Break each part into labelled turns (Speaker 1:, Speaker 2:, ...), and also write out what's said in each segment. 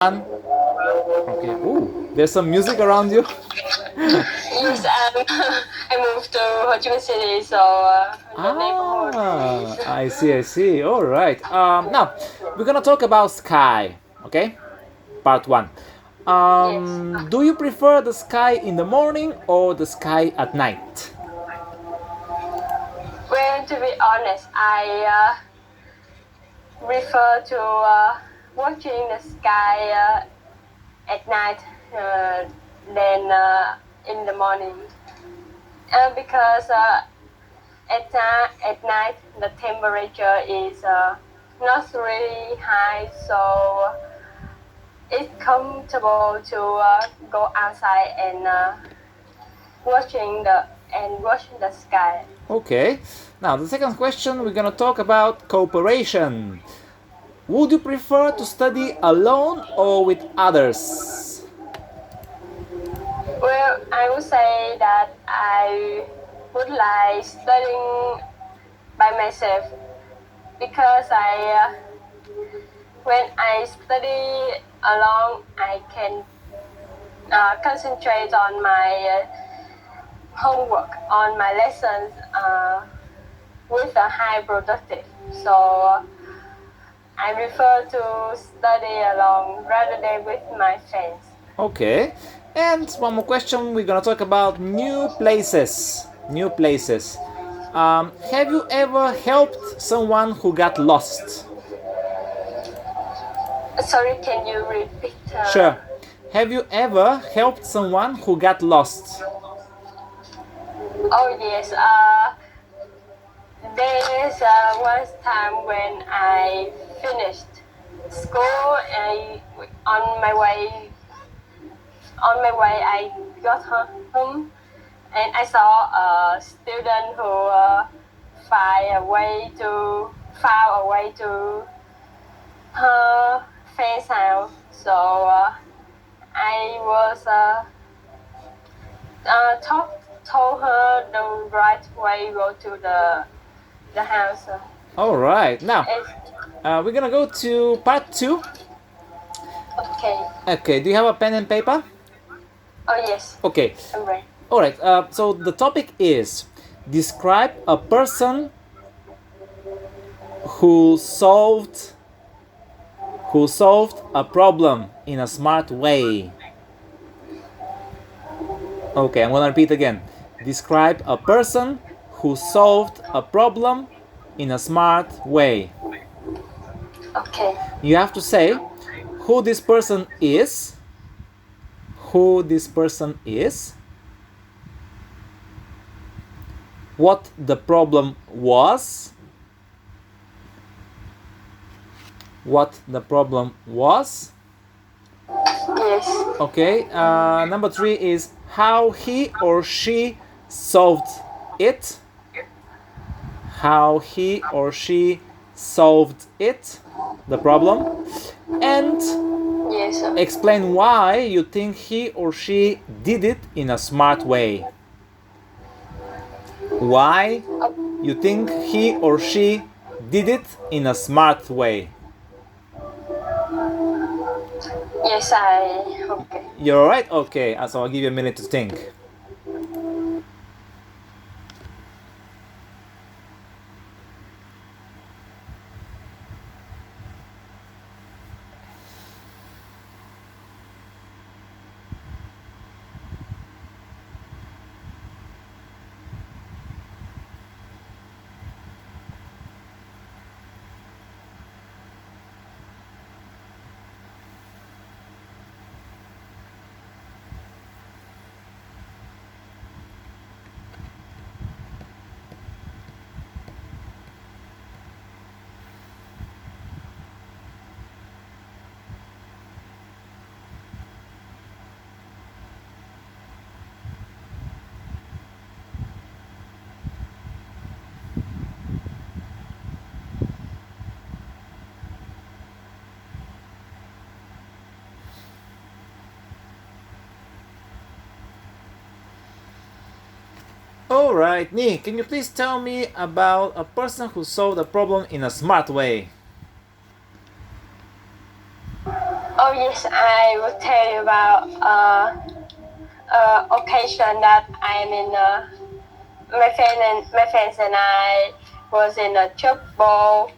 Speaker 1: Okay. Ooh, there's some music around you.
Speaker 2: Yes, I moved to Ho Chi Minh City, so the neighborhood is.
Speaker 1: I see, I see. All right. Now, we're gonna talk about sky, okay? Part one.
Speaker 2: Yes.
Speaker 1: Do you prefer the sky in the morning or the sky at night?
Speaker 2: Well, to be honest, I refer to watching the sky at night than in the morning because at night the temperature is not really high, so it's comfortable to go outside and watching the sky.
Speaker 1: Okay. Now, the second question, we're gonna talk about cooperation. Would you prefer to study alone or with others?
Speaker 2: Well, I would say that I would like studying by myself because when I study alone, I can concentrate on my homework, on my lessons with a high productive. So I prefer to study alone rather than with my friends.
Speaker 1: Okay. And one more question, we're gonna talk about new places. New places. Have you ever helped someone who got lost?
Speaker 2: Sorry, can you repeat?
Speaker 1: Sure. Have you ever helped someone who got lost?
Speaker 2: Oh yes. There is one time when I finished school and on my way I got home and I saw a student who far away to her friend's house. So I was told her the right way go to the house.
Speaker 1: All right. Now,
Speaker 2: It's,
Speaker 1: we're gonna go to part two.
Speaker 2: okay.
Speaker 1: Okay. Do you have a pen and paper?
Speaker 2: Oh yes.
Speaker 1: Okay.
Speaker 2: I'm ready.
Speaker 1: All right. So the topic is describe a person who solved a problem in a smart way. Okay, I'm gonna repeat again. Describe a person who solved a problem in a smart way.
Speaker 2: Okay.
Speaker 1: You have to say who this person is, who this person is, what the problem was, what the problem was.
Speaker 2: Yes.
Speaker 1: Okay, number three is how he or she solved it. How he or she solved it, the problem. And
Speaker 2: Yes.
Speaker 1: explain why you think he or she did it in a smart way. Why you think he or she did it in a smart way.
Speaker 2: Yes, I. Okay.
Speaker 1: You're right? Okay, so I'll give you a minute to think. Alright, Nhi, can you please tell me about a person who solved a problem in a smart way?
Speaker 2: Oh Yes, I will tell you about occasion that I'm in. My friends and I was in a church ball,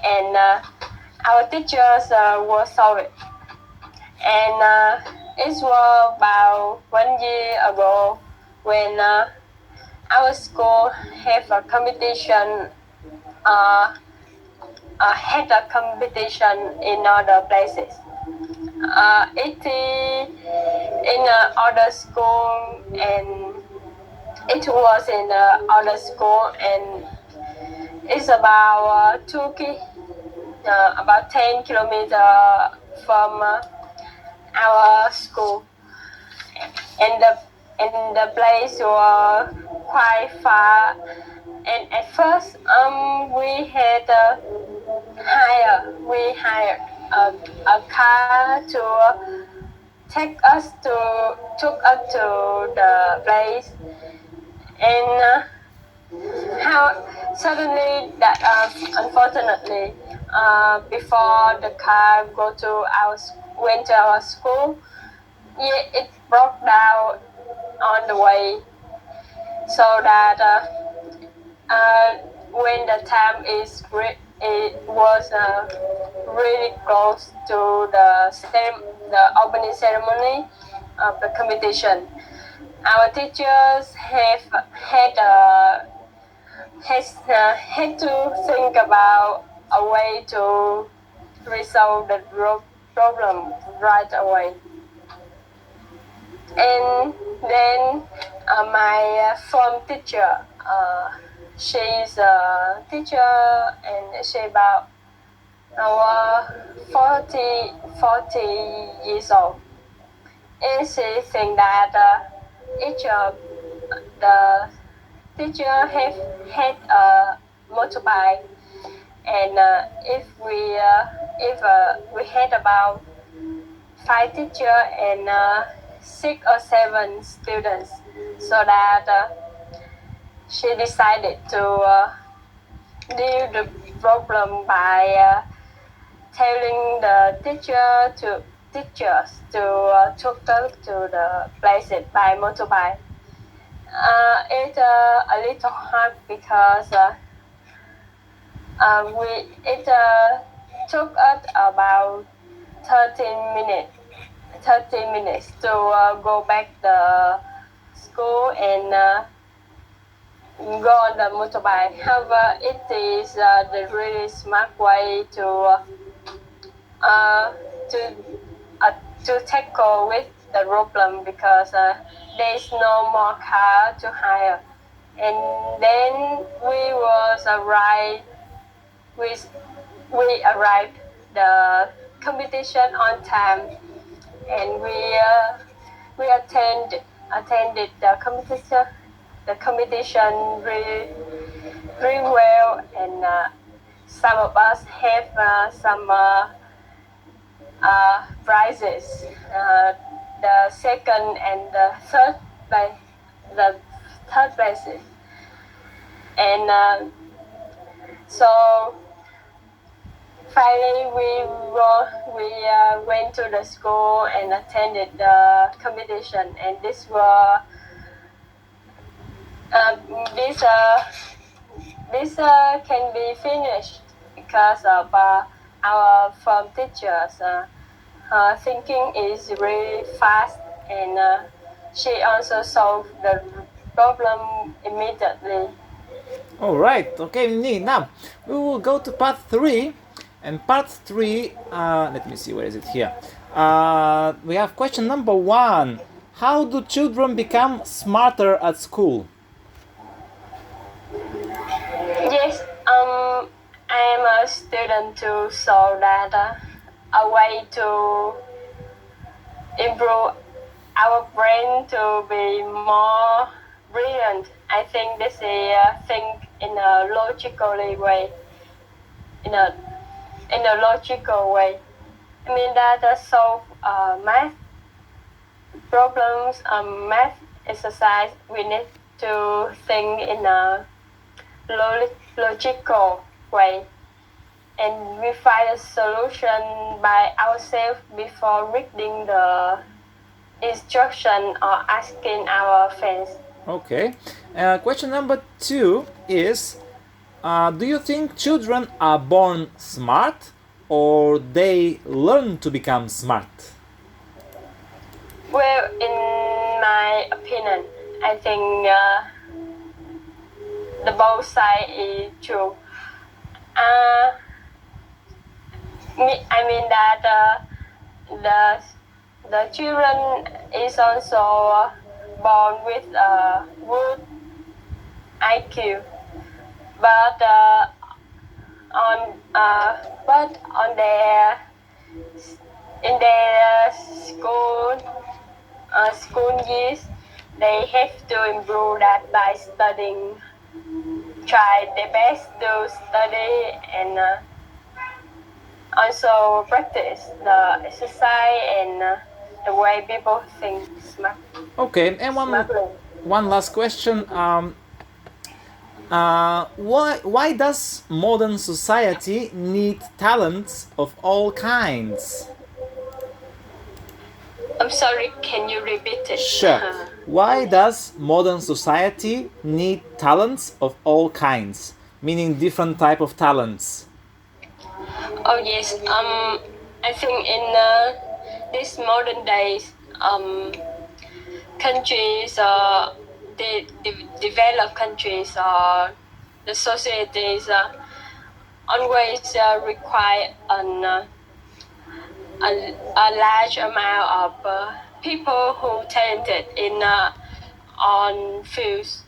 Speaker 2: and our teachers were sorry. And it was about 1 year ago when our school have a competition. Had a competition in other places. It in other school, and it was in other school, and it's about about 10 kilometers from our school, and the place was quite far. And at first, we hired a car to took us to the place, and how suddenly that unfortunately before the car went to our school, yeah, it broke down on the way, so that when the time it was really close to the opening ceremony of the competition. Our teachers had to think about a way to resolve the problem right away. And then my form teacher, she's a teacher, and she about 40 years old. And she think that each of the teacher had a motorbike, and if we had about 5 teacher and 6 or 7 students, so that she decided to deal the problem by telling the teachers to took us to the places by motorbike. It's a little hard because it took us about 30 minutes to go back the school and go on the motorbike. However, it is the really smart way to tackle with the problem, because there is no more car to hire. And then we arrived the competition on time, and we attended the competition really well, and some of us have some prizes. The second and the third places, and so finally we went to the school and attended the competition, and this can be finished because of our form teachers. Her thinking is really fast, and she also solved the problem immediately.
Speaker 1: All right, okay, Nhi. Now we will go to part 3, and part 3. Let me see, where is it here? We have question number 1. How do children become smarter at school?
Speaker 2: Yes, I am a student too, so that a way to improve our brain to be more brilliant. I think this is think in a logical way. In a logical way. I mean that solve math problems, math exercise. We need to think in a logical way. and we find a solution by ourselves before reading the instruction or asking our friends.
Speaker 1: Okay. Question number 2 is, do you think children are born smart or they learn to become smart?
Speaker 2: Well, in my opinion, I think the both side is true. I mean that the children is also born with a good IQ, but on their in their school years, they have to improve that by studying, try their best to study and also practice the exercise and the way people think smart.
Speaker 1: Okay, and
Speaker 2: Smartly.
Speaker 1: one last question. Why does modern society need talents of all kinds?
Speaker 2: I'm sorry, can you repeat it?
Speaker 1: Sure. Why does modern society need talents of all kinds? Meaning different type of talents.
Speaker 2: Oh yes. I think in these modern days, countries, the developed countries, the societies always require a large amount of people who talented in on fields.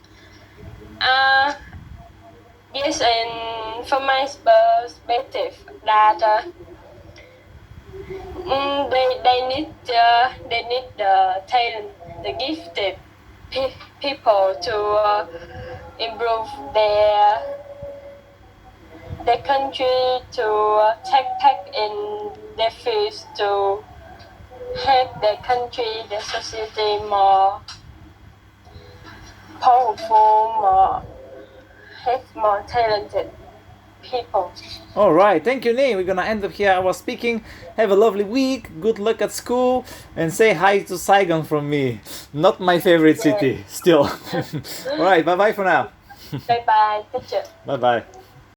Speaker 2: Yes, and from my perspective, that they need the talent, the gifted people to improve their country, to take part in their fields, to help their country, their society more powerful, more talented people.
Speaker 1: All right, thank you, Nate. We're gonna end up here our speaking. Have a lovely week. Good luck at school, and say hi to Saigon from me. Not my favorite city, still. All right, bye bye for now.
Speaker 2: Bye bye, teacher.
Speaker 1: Bye bye.